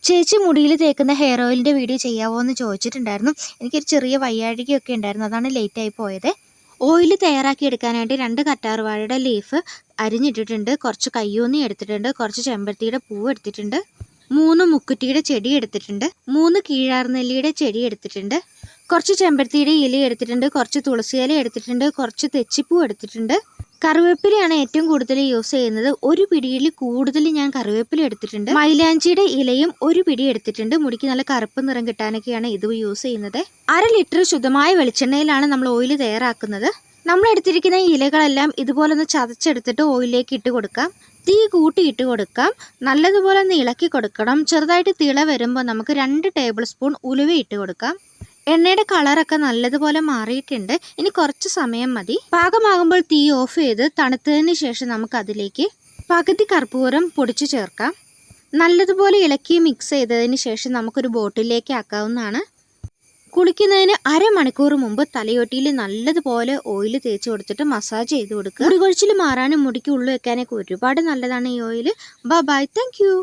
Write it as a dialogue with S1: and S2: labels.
S1: ചേച്ചി മുടിയിൽ തേക്കുന്ന ഹെയർ ഓയിലിൻ്റെ വീഡിയോ ചെയ്യാവോ എന്ന് ചോദിച്ചിട്ടുണ്ടായിരുന്നു. എനിക്കൊരു ചെറിയ വയ്യാഴികയൊക്കെ ഉണ്ടായിരുന്നു, അതാണ് ലേറ്റായി പോയത്. ഓയിൽ തയ്യാറാക്കി എടുക്കാനായിട്ട് 2 കറ്റാർവാഴയുടെ ലീഫ് അരിഞ്ഞിട്ടിട്ടുണ്ട്, കുറച്ച് കയ്യൂന്നി എടുത്തിട്ടുണ്ട്, കുറച്ച് ചെമ്പരത്തിയുടെ പൂവ് എടുത്തിട്ടുണ്ട്, 3 മുക്കുറ്റിയുടെ ചെടി എടുത്തിട്ടുണ്ട്, 3 കീഴാർനെല്ലിയുടെ ചെടി എടുത്തിട്ടുണ്ട്, കുറച്ച് ചെമ്പരത്തിയുടെ ഇല എടുത്തിട്ടുണ്ട്, കുറച്ച് തുളസി ഇല എടുത്തിട്ടുണ്ട്, കുറച്ച് തെച്ചിപ്പൂ എടുത്തിട്ടുണ്ട്. കറിവേപ്പിലയാണ് ഏറ്റവും കൂടുതൽ യൂസ് ചെയ്യുന്നത്. ഒരു പിടിയിൽ കൂടുതൽ ഞാൻ കറിവേപ്പില എടുത്തിട്ടുണ്ട്. മൈലാഞ്ചിയുടെ ഇലയും ഒരു പിടി എടുത്തിട്ടുണ്ട്. മുടിക്ക് നല്ല കറുപ്പ് നിറം കിട്ടാനൊക്കെയാണ് ഇത് യൂസ് ചെയ്യുന്നത്. 1/2 ലിറ്റർ ശുദ്ധമായ വെളിച്ചെണ്ണയിലാണ് നമ്മൾ ഓയിൽ തയ്യാറാക്കുന്നത്. നമ്മൾ എടുത്തിരിക്കുന്ന ഇലകളെല്ലാം ഇതുപോലെ ഒന്ന് ചതച്ചെടുത്തിട്ട് ഓയിലിലേക്ക് ഇട്ട് കൊടുക്കാം. തീ കൂട്ടി ഇട്ട് കൊടുക്കാം. നല്ലതുപോലെ ഒന്ന് ഇളക്കി കൊടുക്കണം. ചെറുതായിട്ട് തിള വരുമ്പോൾ നമുക്ക് 2 ടേബിൾ സ്പൂൺ ഉലുവ ഇട്ട് കൊടുക്കാം. എണ്ണയുടെ കളറൊക്കെ നല്ലതുപോലെ മാറിയിട്ടുണ്ട്. ഇനി കുറച്ച് സമയം മതി. പാകമാകുമ്പോൾ തീ ഓഫ് ചെയ്ത് തണുത്തതിന് ശേഷം നമുക്ക് അതിലേക്ക് പകുതി കർപ്പൂരം പൊടിച്ച് ചേർക്കാം. നല്ലതുപോലെ ഇളക്കി മിക്സ് ചെയ്തതിന് ശേഷം നമുക്കൊരു ബോട്ടിലേക്ക് ആക്കാവുന്നതാണ്. കുളിക്കുന്നതിന് 1/2 മണിക്കൂർ മുമ്പ് തലയോട്ടിയിൽ നല്ലതുപോലെ ഓയിൽ തേച്ച് കൊടുത്തിട്ട് മസാജ് ചെയ്ത് കൊടുക്കുക. മുടി കൊഴിച്ചിൽ മാറാനും മുടിക്ക് ഉള്ളു വെക്കാനൊക്കെ ഒരുപാട് നല്ലതാണ് ഈ ഓയിൽ. By, thank you.